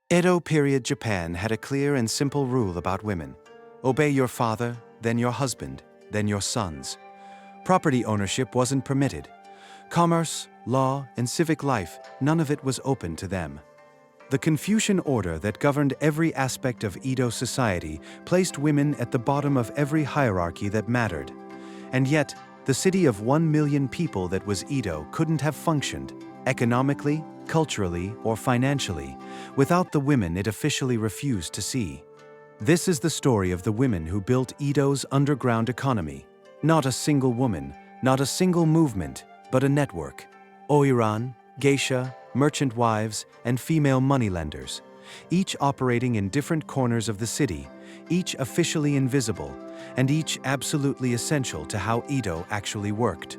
Edo period Japan had a clear and simple rule about women. Obey your father, then your husband, then your sons. Property ownership wasn't permitted. Commerce, law, and civic life, none of it was open to them. The Confucian order that governed every aspect of Edo society placed women at the bottom of every hierarchy that mattered. And yet, the city of 1 million people that was Edo couldn't have functioned, economically, culturally, or financially, without the women it officially refused to see. This is the story of the women who built Edo's underground economy. Not a single woman, not a single movement, but a network. Oiran, Geisha, merchant wives, and female moneylenders, each operating in different corners of the city, each officially invisible, and each absolutely essential to how Edo actually worked.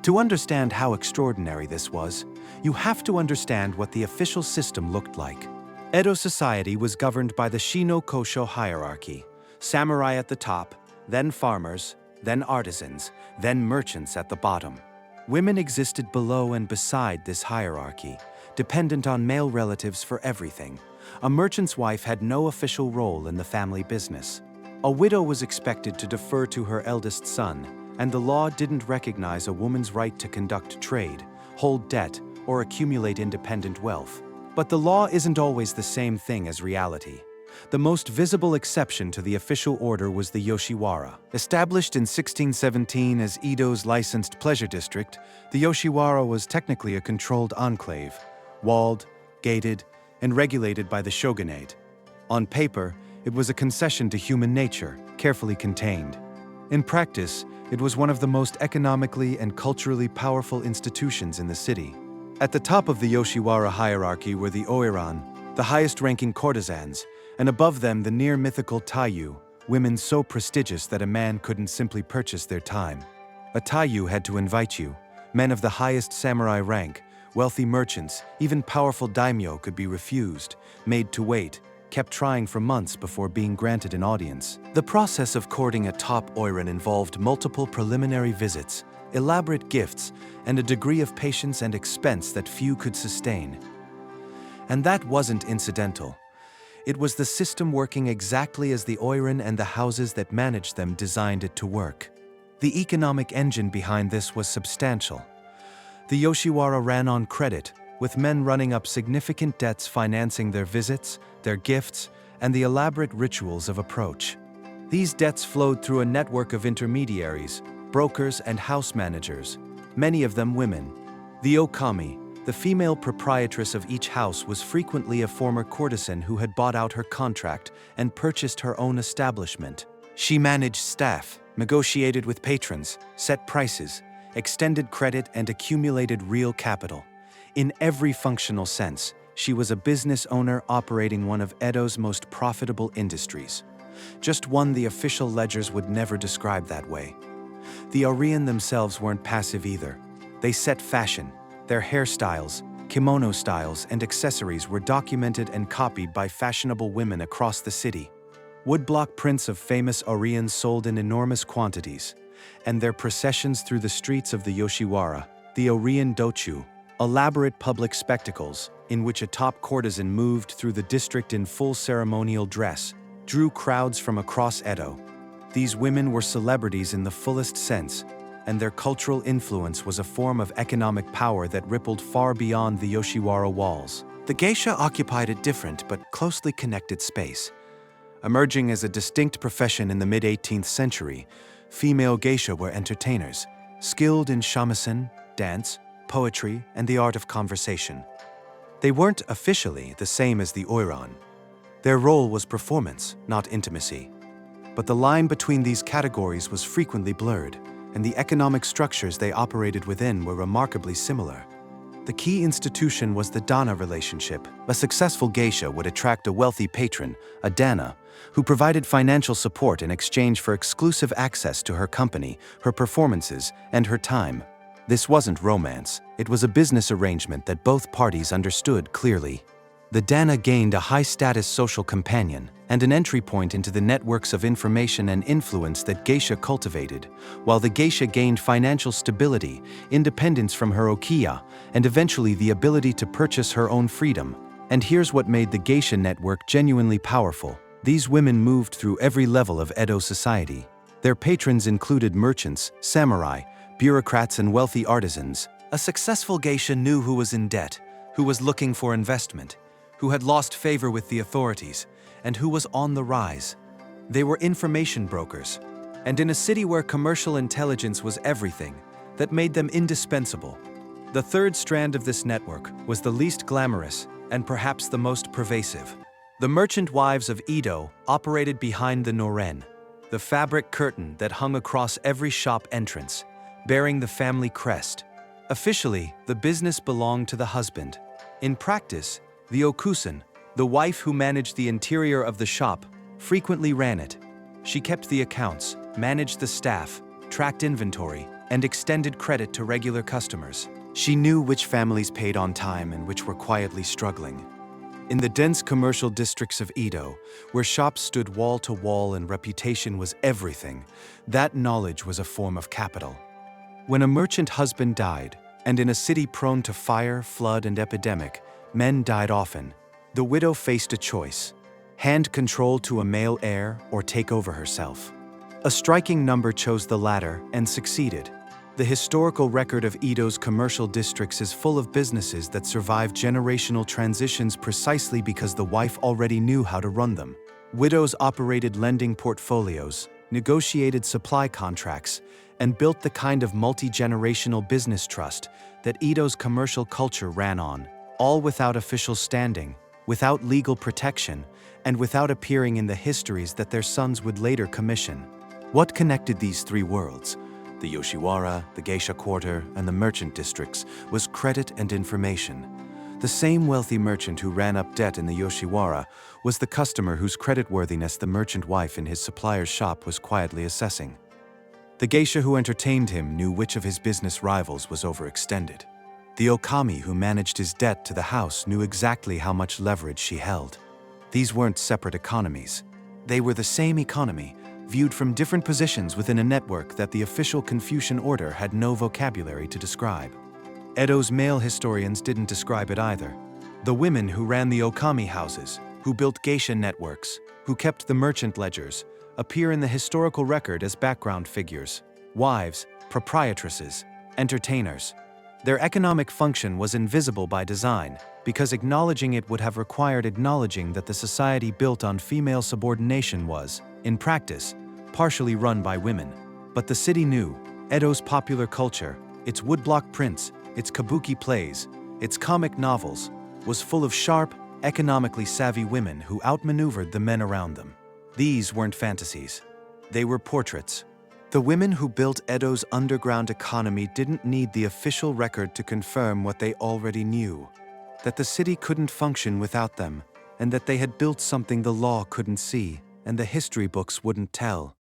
To understand how extraordinary this was, you have to understand what the official system looked like. Edo society was governed by the Shino-Kosho hierarchy, samurai at the top, then farmers, then artisans, then merchants at the bottom. Women existed below and beside this hierarchy, dependent on male relatives for everything. A merchant's wife had no official role in the family business. A widow was expected to defer to her eldest son, and the law didn't recognize a woman's right to conduct trade, hold debt, or accumulate independent wealth. But the law isn't always the same thing as reality. The most visible exception to the official order was the Yoshiwara. Established in 1617 as Edo's licensed pleasure district, the Yoshiwara was technically a controlled enclave, walled, gated, and regulated by the shogunate. On paper, it was a concession to human nature, carefully contained. In practice, it was one of the most economically and culturally powerful institutions in the city. At the top of the Yoshiwara hierarchy were the Oiran, the highest-ranking courtesans, and above them the near-mythical Tayu, women so prestigious that a man couldn't simply purchase their time. A Tayu had to invite you. Men of the highest samurai rank, wealthy merchants, even powerful daimyo could be refused, made to wait, kept trying for months before being granted an audience. The process of courting a top Oiran involved multiple preliminary visits, elaborate gifts, and a degree of patience and expense that few could sustain. And that wasn't incidental. It was the system working exactly as the Oiran and the houses that managed them designed it to work. The economic engine behind this was substantial. The Yoshiwara ran on credit, with men running up significant debts financing their visits, their gifts, and the elaborate rituals of approach. These debts flowed through a network of intermediaries, brokers, and house managers, many of them women. The Okami, the female proprietress of each house, was frequently a former courtesan who had bought out her contract and purchased her own establishment. She managed staff, negotiated with patrons, set prices, extended credit, and accumulated real capital. In every functional sense, she was a business owner operating one of Edo's most profitable industries. Just one the official ledgers would never describe that way. The Oiran themselves weren't passive either. They set fashion. Their hairstyles, kimono styles, and accessories were documented and copied by fashionable women across the city. Woodblock prints of famous Oiran sold in enormous quantities, and their processions through the streets of the Yoshiwara, the Oiran Dochu, elaborate public spectacles in which a top courtesan moved through the district in full ceremonial dress, drew crowds from across Edo. These women were celebrities in the fullest sense, and their cultural influence was a form of economic power that rippled far beyond the Yoshiwara walls. The geisha occupied a different but closely connected space. Emerging as a distinct profession in the mid-18th century, female geisha were entertainers, skilled in shamisen, dance, poetry, and the art of conversation. They weren't officially the same as the Oiran. Their role was performance, not intimacy. But the line between these categories was frequently blurred, and the economic structures they operated within were remarkably similar. The key institution was the Danna Relationship. A successful geisha would attract a wealthy patron, a Danna, who provided financial support in exchange for exclusive access to her company, her performances, and her time. This wasn't romance. It was a business arrangement that both parties understood clearly. The Danna gained a high-status social companion and an entry point into the networks of information and influence that geisha cultivated, while the geisha gained financial stability, independence from her okiya, and eventually the ability to purchase her own freedom And here's what made the Geisha network genuinely powerful. These women moved through every level of Edo society. Their patrons included merchants, samurai, bureaucrats, and wealthy artisans. A successful geisha knew who was in debt, who was looking for investment, who had lost favor with the authorities, and who was on the rise. They were information brokers. And in a city where commercial intelligence was everything, that made them indispensable. The third strand of this network was the least glamorous and perhaps the most pervasive. The merchant wives of Edo operated behind the noren, the fabric curtain that hung across every shop entrance, bearing the family crest. Officially, the business belonged to the husband. In practice, the okusen, the wife who managed the interior of the shop, frequently ran it. She kept the accounts, managed the staff, tracked inventory, and extended credit to regular customers. She knew which families paid on time and which were quietly struggling. In the dense commercial districts of Edo, where shops stood wall to wall and reputation was everything, that knowledge was a form of capital. When a merchant husband died, and in a city prone to fire, flood, and epidemic, men died often, the widow faced a choice: hand control to a male heir or take over herself. A striking number chose the latter and succeeded. The historical record of Edo's commercial districts is full of businesses that survived generational transitions precisely because the wife already knew how to run them. Widows operated lending portfolios, negotiated supply contracts, and built the kind of multi-generational business trust that Edo's commercial culture ran on, all without official standing, without legal protection, and without appearing in the histories that their sons would later commission. What connected these three worlds, the Yoshiwara, the Geisha Quarter, and the merchant districts, was credit and information. The same wealthy merchant who ran up debt in the Yoshiwara was the customer whose creditworthiness the merchant wife in his supplier's shop was quietly assessing. The geisha who entertained him knew which of his business rivals was overextended. The Okami who managed his debt to the house knew exactly how much leverage she held. These weren't separate economies. They were the same economy, viewed from different positions within a network that the official Confucian order had no vocabulary to describe. Edo's male historians didn't describe it either. The women who ran the Okami houses, who built geisha networks, who kept the merchant ledgers, appear in the historical record as background figures: wives, proprietresses, entertainers. Their economic function was invisible by design, because acknowledging it would have required acknowledging that the society built on female subordination was, in practice, partially run by women. But the city knew Edo's popular culture, its woodblock prints, its kabuki plays, its comic novels, was full of sharp, economically savvy women who outmaneuvered the men around them. These weren't fantasies. They were portraits. The women who built Edo's underground economy didn't need the official record to confirm what they already knew: that the city couldn't function without them, and that they had built something the law couldn't see and the history books wouldn't tell.